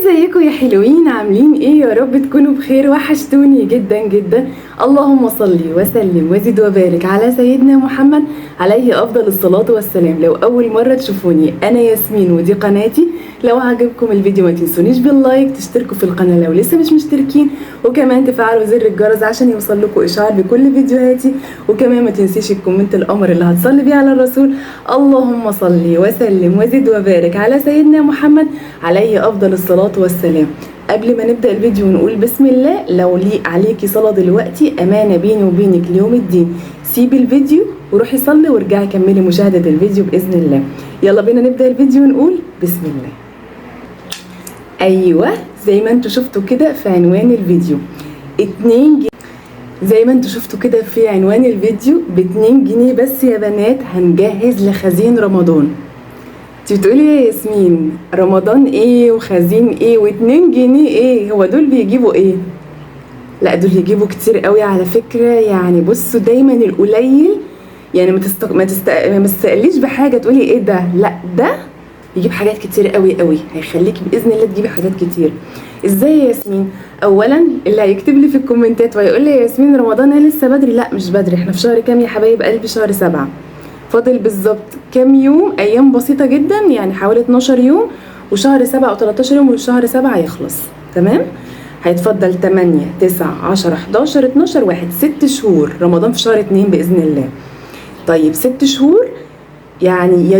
ازيكم يا حلوين؟ عاملين ايه؟ يا رب تكونوا بخير، وحشتوني جدا جدا. اللهم صل وسلم وزد وبارك على سيدنا محمد عليه افضل الصلاة والسلام. لو اول مرة تشوفوني، انا ياسمين ودي قناتي. لو عجبكم الفيديو ما تنسونيش باللايك، تشتركوا في القناة لو لسه مش مشتركين، وكمان تفعلوا زر الجرس عشان يوصل لكم اشعار بكل فيديوهاتي. وكمان ما تنسيش الكومنت القمر اللي هتصلي بيه على الرسول. اللهم صل وسلم وزد وبارك على سيدنا محمد عليه افضل الصلاة والسلام. قبل ما نبدأ الفيديو ونقول بسم الله، لو لي عليكي صلاة دلوقتي أمانة بيني وبينك ليوم الدين، سيبي الفيديو وروحي صلي وارجعي كملي مشاهدة الفيديو بإذن الله. يلا بينا نبدأ الفيديو ونقول بسم الله. أيوة، زي ما انتوا شفتوا كده في عنوان الفيديو 2 جنيه. زي ما انتوا شفتوا كده في عنوان الفيديو ب2 جنيه بس يا بنات هنجهز لخزين رمضان. انت بتقولي يا ياسمين رمضان ايه وخزين ايه و2 جنيه ايه؟ هو دول بيجيبوا ايه؟ لا دول يجيبوا كتير قوي على فكرة. يعني بصوا دايما القليل، يعني ما تستقليش بحاجة تقولي ايه ده، لا ده يجيب حاجات كتير قوي قوي، هيخليكي باذن الله تجيبي حاجات كتير. ازاي يا ياسمين؟ اولا اللي هيكتب لي في الكومنتات ويقول لي يا ياسمين رمضان ايه لسه بدري، لا مش بدري، احنا في شهر كام يا حبايب قلبي؟ شهر 7. فاضل بالظبط كام يوم، ايام بسيطه جدا، يعني حوالي 12 يوم وشهر 7 او 13 يوم وشهر 7 يخلص. تمام؟ هيتفضل 8 9 10 11 12 1 6 شهور. رمضان في شهر 2 باذن الله. طيب 6 شهور يعني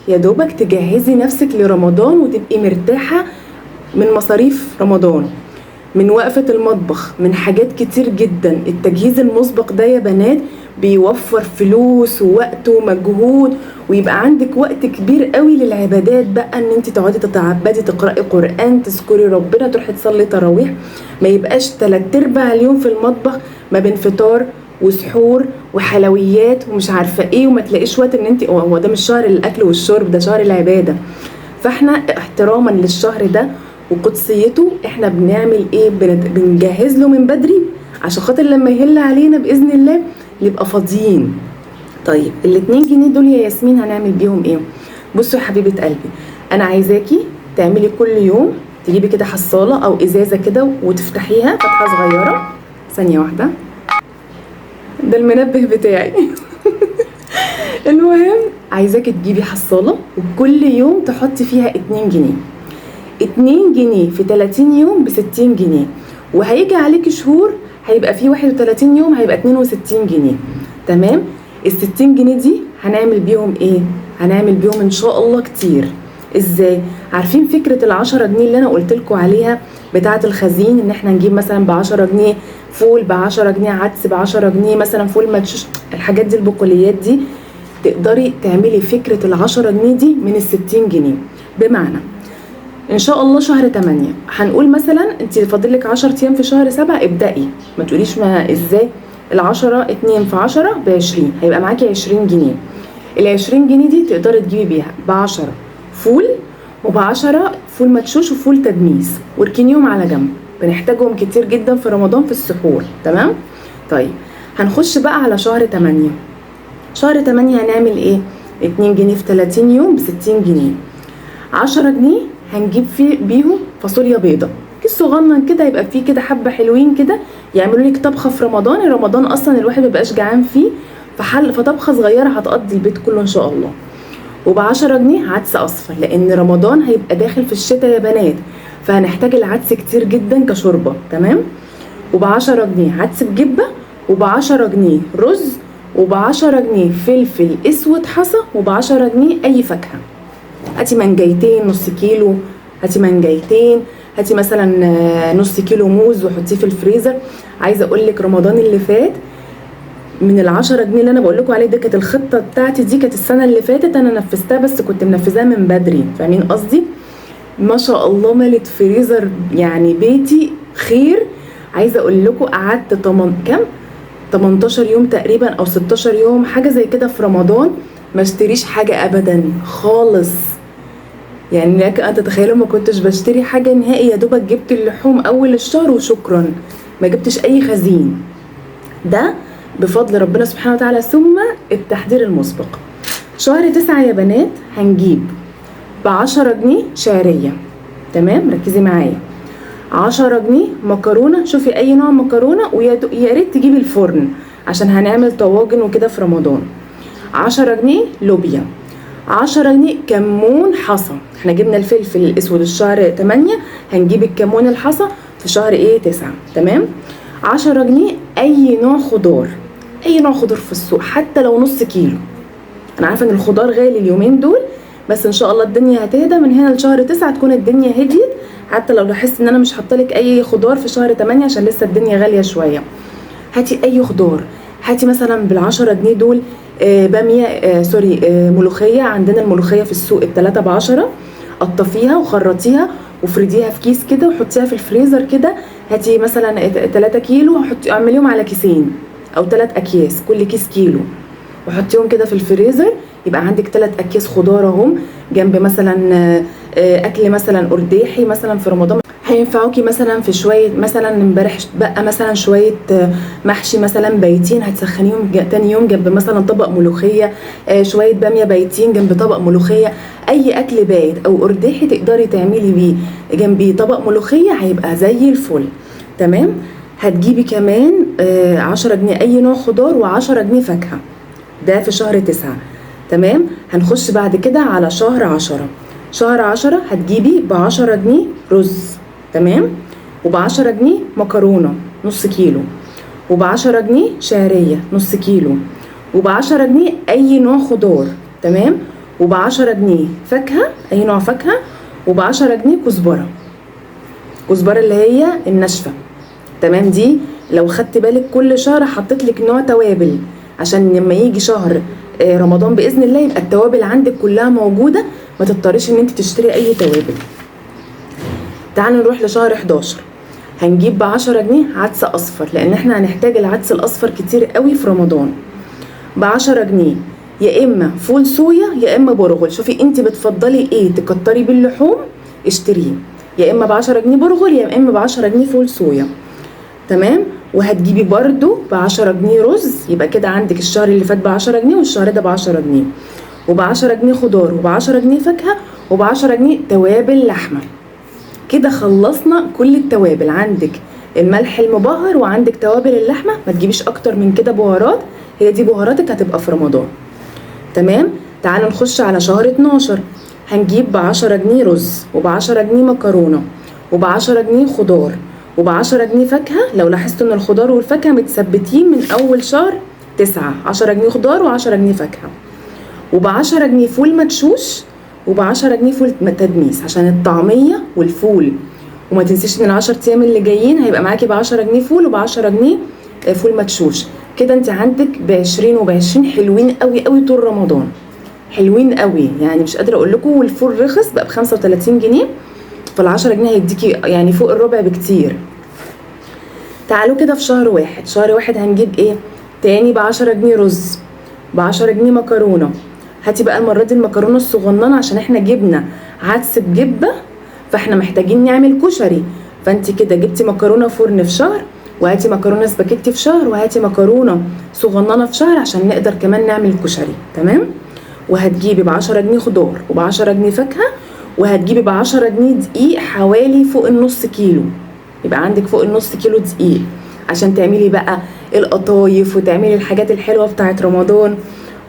يا دوبك تجهزي نفسك لرمضان وتبقي مرتاحة من مصاريف رمضان، من وقفة المطبخ، من حاجات كتير جدا. التجهيز المسبق ده يا بنات بيوفر فلوس ووقت ومجهود، ويبقى عندك وقت كبير قوي للعبادات بقى، ان انت تقعدي تتعبدي، تقرأي قرآن، تذكري ربنا، تروحي تصلي تراويح. ما يبقاش 3/4 اليوم في المطبخ ما بين فطار وسحور وحلويات ومش عارفه ايه، وما تلاقيش وقت ان انت، هو ده مش شهر الاكل والشرب، ده شهر العباده. فاحنا احتراما للشهر ده وقدسيته احنا بنعمل ايه؟ بنجهز له من بدري عشان خاطر لما يهل علينا باذن الله نبقى فاضيين. طيب ال2 جنيه دول يا ياسمين هنعمل بيهم ايه؟ بصوا يا حبيبه قلبي، انا عايزاكي تعملي كل يوم تجيبي كده حصاله او ازازه كده وتفتحيها فتحه صغيره. ثانيه واحده، ده المنبه بتاعي. المهم عايزاكي تجيبي حصاله وكل يوم تحطي فيها 2 جنيه. 2 جنيه في 30 يوم ب60 جنيه، وهيجي عليكي شهور هيبقى فيه 31 يوم هيبقى 62 جنيه. تمام؟ ال60 جنيه دي هنعمل بيهم ايه؟ هنعمل بيهم ان شاء الله كتير. ازاي؟ عارفين فكرة ال10 جنيه اللي انا قلتلكوا عليها بتاعة الخزين، ان احنا نجيب مثلا ب10 جنيه فول، ب10 جنيه عدس، ب10 جنيه مثلا فول مدشوش، الحاجات دي البقوليات دي. تقدري تعملي فكرة ال10 جنيه دي من ال60 جنيه. بمعنى ان شاء الله شهر 8 هنقول مثلا انت فاضلك 10 ايام في شهر 7، ابدأي. ما تقوليش ما ازاي، ال10 2 في 10 ب20، هيبقى معاكي 20 جنيه. ال20 جنيه دي تقدري تجيبي بيها ب10 فول، وب10 فول مدشوش وفول تدميس، واركنيهم على جنب، بنحتاجهم كتير جدا في رمضان في السحور. تمام؟ طيب هنخش بقى على شهر 8. شهر 8 هنعمل ايه؟ 2 جنيه في 30 يوم ب60 جنيه. 10 جنيه هنجيب فيه بيهم فاصوليا بيضه، كيس صغنن كده، يبقى فيه كده حبه حلوين كده يعملوا لك طبخه في رمضان. رمضان اصلا الواحد مبقاش جعان فيه، فطبخه صغيره هتقضي البيت كله ان شاء الله. وب10 جنيه عدس اصفر، لان رمضان هيبقى داخل في الشتاء يا بنات، فهنحتاج العدس كتير جدا كشوربه. تمام؟ وب10 جنيه عدس بجبه، وب10 جنيه رز، وب10 جنيه فلفل اسود حصى، وب10 جنيه اي فاكهه. هاتي منجيتين نص كيلو، هاتي منجيتين، هاتي مثلا نص كيلو موز وحطيه في الفريزر. عايزه اقول لك رمضان اللي فات من ال10 جنيه اللي انا بقول لكم عليه ده، كانت الخطه بتاعتي دي كانت السنه اللي فاتت انا نفذتها، بس كنت منفذاها من بدري. فاهمين قصدي؟ ما شاء الله ملت فريزر يعني بيتي خير. عايزه اقول لكم قعدت 18 يوم تقريبا او 16 يوم حاجه زي كده في رمضان ما اشتريش حاجه ابدا خالص. يعني لك ان تتخيلوا ما كنتش بشتري حاجه نهائي، يا دوبك جبت اللحوم اول الشهر وشكرا، ما جبتش اي خزين. ده بفضل ربنا سبحانه وتعالى ثم التحضير المسبق. شهر 9 يا بنات هنجيب ب10 جنيه شعريه. تمام، ركزي معايا. 10 جنيه مكرونه، شوفي اي نوع مكرونه، ويا ريت تجيبي الفرن عشان هنعمل طواجن وكده في رمضان. 10 جنيه لوبيا. 10 جنيه كمون حصى، احنا جبنا الفلفل الاسود الشهر 8، هنجيب الكمون الحصى في شهر ايه 9. تمام. 10 جنيه اي نوع خضار، اي نوع خضار في السوق، حتى لو نص كيلو. انا عارفه ان الخضار غالي اليومين دول، بس ان شاء الله الدنيا هتهدى من هنا لشهر 9، تكون الدنيا هديت. حتى لو لاحظت ان انا مش حاطلك اي خضار في شهر 8 عشان لسه الدنيا غاليه شويه، هاتي اي خضار. هاتي مثلا بال10 جنيه دول باميه، ملوخيه. عندنا الملوخيه في السوق ال3 ب10، قطفيها وخرطيها وفرديها في كيس كده وحطيها في الفريزر كده. هاتي مثلا 3 كيلو، اعمليهم على كيسين او 3 اكياس، كل كيس كيلو، وحطيهم كده في الفريزر. يبقى عندك 3 اكياس خضار اهم، جنب مثلا اكل مثلا ارداحي مثلا في رمضان، هينفعوكي مثلا في شويه. مثلا امبارح بقى مثلا شويه محشي مثلا بايتين، هتسخنيهم تاني يوم جنب مثلا طبق ملوخيه. شويه باميه بايتين جنب طبق ملوخيه. اي اكل بايت او ارداحي تقدري تعملي بيه جنبيه طبق ملوخيه، هيبقى زي الفل. تمام. هتجيبي كمان 10 جنيه اي نوع خضار و10 جنيه فاكهه، ده في شهر 9. تمام. هنخش بعد كده على شهر 10. شهر 10 هتجيبي ب10 جنيه رز، تمام، وب10 جنيه مكرونه نص كيلو، وب10 جنيه شعريه نص كيلو، وب10 جنيه اي نوع خضار، تمام، وب10 جنيه فاكهه اي نوع فاكهه، وب10 جنيه كزبره. كزبره اللي هي الناشفه. تمام. دي لو خدت بالك كل شهر حطيت لك نوع توابل، عشان لما يجي شهر رمضان باذن الله يبقى التوابل عندك كلها موجوده، ما تضطريش ان انت تشتري اي توابل. تعالوا نروح لشهر 11. هنجيب ب10 جنيه عدس اصفر، لان احنا هنحتاج العدس الاصفر كتير قوي في رمضان. ب10 جنيه يا اما فول صويا يا اما برغل، شوفي انت بتفضلي ايه، تكتري باللحوم اشتريه، يا اما ب10 جنيه برغل يا اما ب10 جنيه فول صويا. تمام. وهتجيبي برده ب10 جنيه رز، يبقى كده عندك الشهر اللي فات ب10 جنيه والشهر ده ب10 جنيه، وب10 جنيه خضار وب10 جنيه فاكهه وب10 جنيه توابل لحمه. كده خلصنا كل التوابل. عندك الملح المبهر وعندك توابل اللحمه، ما تجيبيش اكتر من كده بهارات، هي دي بهاراتك هتبقى في رمضان. تمام. تعالوا نخش على شهر 12. هنجيب ب10 جنيه رز وب10 جنيه مكرونه وب10 جنيه خضار وب10 جنيه فاكهه. لو لاحظتوا ان الخضار والفاكهه متثبتين من اول شهر 9، 10 جنيه خضار و10 جنيه فاكهه، وب10 جنيه فول مدشوش وب10 جنيه فول تدميس عشان الطعميه والفول. وما تنسيش ان ال10 ايام اللي جايين هيبقى معاكي ب10 جنيه فول وب10 جنيه فول مدشوش. كده انت عندك ب20 وب20 حلوين قوي قوي طول رمضان، حلوين قوي يعني مش قادره اقول لكم. والفول رخص بقى ب35 جنيه، فال10 جنيه هيديكي يعني فوق الربع بكتير. تعالوا كده في شهر 1. شهر 1 هنجيب ايه تاني؟ ب10 جنيه رز، ب10 جنيه مكرونه. هاتي بقى المره دي المكرونه الصغننه عشان احنا جبنا عدس بجبه، فاحنا محتاجين نعمل كشري. فانت كده جبتي مكرونه فرن في شهر، وهاتي مكرونه سباكيتي في شهر، وهاتي مكرونه صغننه في شهر عشان نقدر كمان نعمل كشري. تمام. وهتجيبي ب10 جنيه خضار وب10 جنيه فاكهه، وهتجيبي ب10 جنيه دقيق حوالي فوق النص كيلو، يبقى عندك فوق النص كيلو دقيق عشان تعملي بقى القطايف وتعملي الحاجات الحلوه بتاعت رمضان.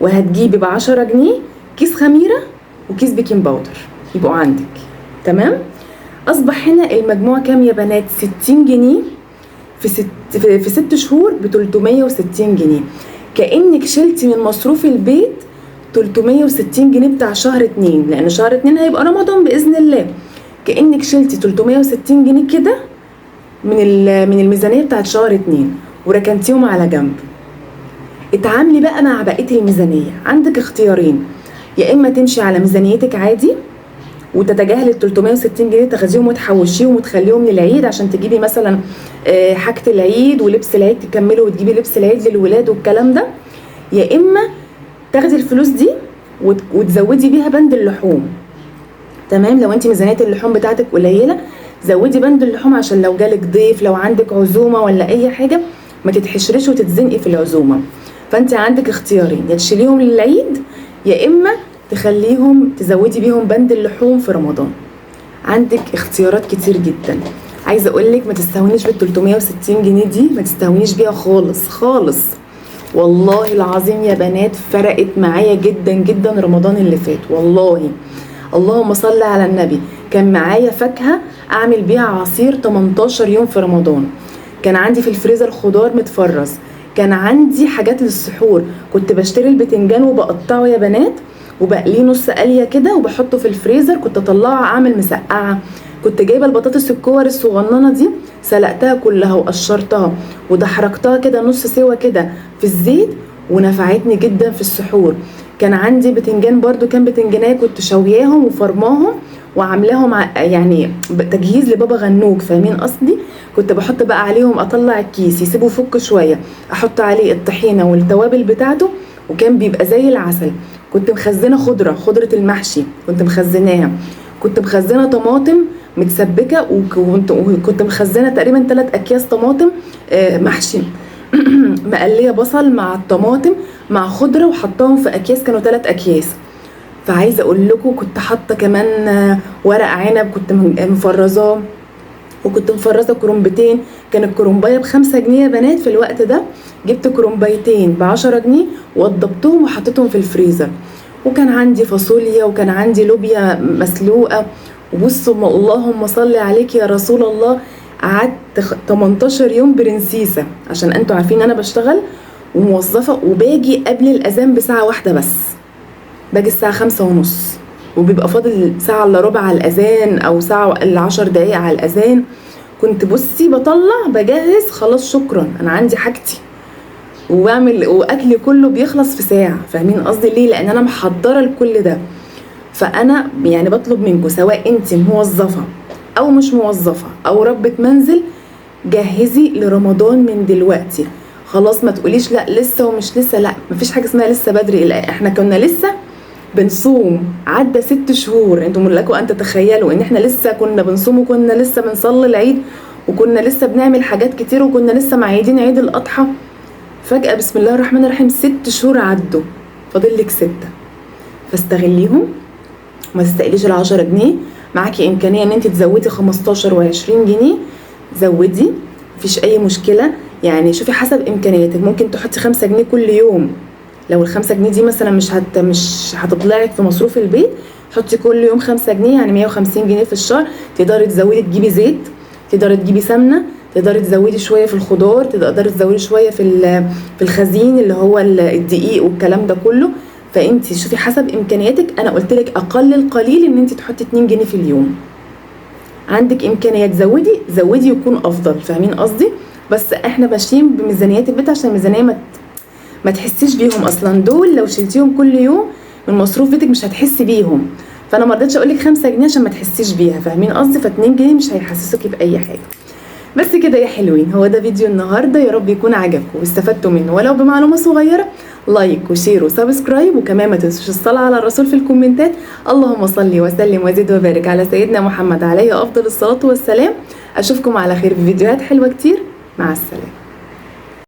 وهتجيبي ب10 جنيه كيس خميره وكيس بيكنج باودر يبقوا عندك. تمام. اصبح هنا المجموع كام يا بنات؟ 60 جنيه في 6 شهور ب 360 جنيه. كأنك شلتي من مصروف البيت 360 جنيه بتاع شهر 2، لان شهر 2 هيبقى رمضان باذن الله. كأنك شلتي 360 جنيه كده من الميزانيه بتاعت شهر 2 وركنتيهم على جنب. اتعاملي بقى مع بقيه الميزانيه. عندك اختيارين، يا اما تمشي على ميزانيتك عادي وتتجاهلي ال 360 جنيه تاخديهم وتحوشيهم وتخليهم للعيد عشان تجيبي مثلا حاجه العيد ولبس العيد تكملي وتجيبي لبس العيد للولاد والكلام ده، يا اما تاخدي الفلوس دي وتزودي بيها بند اللحوم. تمام. لو انت ميزانيه اللحوم بتاعتك قليله زودي بند اللحوم عشان لو جالك ضيف، لو عندك عزومه ولا اي حاجه ما تتحشريش وتتزنقي في العزومه. فانت عندك اختيارين، يا تشيليهم للعيد يا اما تخليهم تزودي بيهم بند اللحوم في رمضان عندك اختيارات كتير جدا. عايزه اقول لك ما تستهونيش بال 360 جنيه دي، ما تستهونيش بيها خالص خالص. والله العظيم يا بنات فرقت معايا جدا جدا رمضان اللي فات والله. اللهم صل على النبي. كان معايا فاكهه اعمل بيها عصير 18 يوم في رمضان، كان عندي في الفريزر خضار متفرز، كان عندي حاجات للسحور، كنت بشتري البتنجان وبقطعه يا بنات وبقليه نص قليه كده وبحطه في الفريزر، كنت اطلعه اعمل مسقعه. كنت جايبه البطاطس الكور الصغننه دي سلقتها كلها وقشرتها ودحرجتها كده نص سوا كده في الزيت ونفعتني جدا في السحور. كان عندي بتنجان برضو، كان بتنجانيه كنت شوياهم وفرماهم وعاملاهم يعني تجهيز لبابا غنوج، فاهمين قصدي؟ كنت بحط بقى عليهم، اطلع الكيس يسيبه يفك شويه، احط عليه الطحينه والتوابل بتاعته وكان بيبقى زي العسل. كنت مخزنه خضره المحشي كنت مخزناها، كنت مخزنه طماطم متسبكه وكنت مخزنه تقريبا 3 اكياس طماطم محشي مقليه بصل مع الطماطم مع خضره وحطاهم في اكياس، كانوا 3 اكياس. فعايزه اقول لكم كنت حاطه كمان ورق عنب كنت مفرزاه، وكنت مفرزه كرنبتين، كان الكرنبايه ب5 جنيه يا بنات في الوقت ده، جبت كرنبايتين ب10 جنيه وضبطهم وحطيتهم في الفريزر. وكان عندي فاصوليا وكان عندي لوبيا مسلوقه. وبصوا اللهم صل عليك يا رسول الله، قعدت 18 يوم برنسيسه، عشان انتوا عارفين انا بشتغل وموظفه وباجي قبل الاذان بساعه واحده بس، باجي الساعه 5:30 وبيبقى فاضل ساعه الا ربع على الاذان او ساعه الا 10 دقايق على الاذان. كنت بصي بطلع بجهز خلاص شكرا انا عندي حاجتي وبعمل، واكلي كله بيخلص في ساعه، فاهمين قصدي ليه؟ لان انا محضره لكل ده. فانا يعني بطلب منكم سواء انت موظفه او مش موظفه او ربة منزل، جهزي لرمضان من دلوقتي. خلاص ما تقوليش لا لسه ومش لسه، لا مفيش حاجه اسمها لسه بدري. لا احنا كنا لسه بنصوم، عدى 6 شهور، انتم لكم ان تتخيلوا ان احنا لسه كنا بنصوم وكنا لسه بنصلي العيد وكنا لسه بنعمل حاجات كتير وكنا لسه معيدين عيد الاضحى. فجأة بسم الله الرحمن الرحيم 6 شهور عدوا، فاضل لك 6، فاستغليهم. ما تستقليش ال10 جنيه، معاكي امكانيه ان انت تزودي 15 و20 جنيه زودي، مفيش اي مشكله. يعني شوفي حسب امكانياتك، ممكن تحطي 5 جنيه كل يوم، لو ال5 جنيه دي مثلا مش هتطلعك في مصروف البيت، حطي كل يوم 5 جنيه يعني 150 جنيه في الشهر. تقدري تزودي تجيبي زيت، تقدري تجيبي سمنه، تقدري تزودي شويه في الخضار، تقدري تزودي شويه في الخزين اللي هو الدقيق والكلام ده كله. فانت شوفي حسب امكانياتك. انا قلت لك اقل القليل ان انت تحطي 2 جنيه في اليوم، عندك امكانيه زودي يكون افضل، فاهمين قصدي؟ بس احنا ماشيين بميزانيات البيت عشان الميزانيه ما تحسيش بيهم اصلا، دول لو شلتيهم كل يوم من مصروف بيتك مش هتحسي بيهم. فانا ما رضيتش اقول لك 5 جنيه عشان ما تحسيش بيها، فاهمين قصدي؟ ف2 جنيه مش هيحسسوكي باي حاجه. بس كده يا حلوين، هو ده فيديو النهارده، يا رب يكون عجبكم واستفدتوا منه ولو بمعلومه صغيره. لايك وشير وسبسكرايب، وكمان ما تنسوش الصلاه على الرسول في الكومنتات. اللهم صل وسلم وزد وبارك على سيدنا محمد عليه افضل الصلاه والسلام. اشوفكم على خير في فيديوهات حلوه كتير، مع السلامه.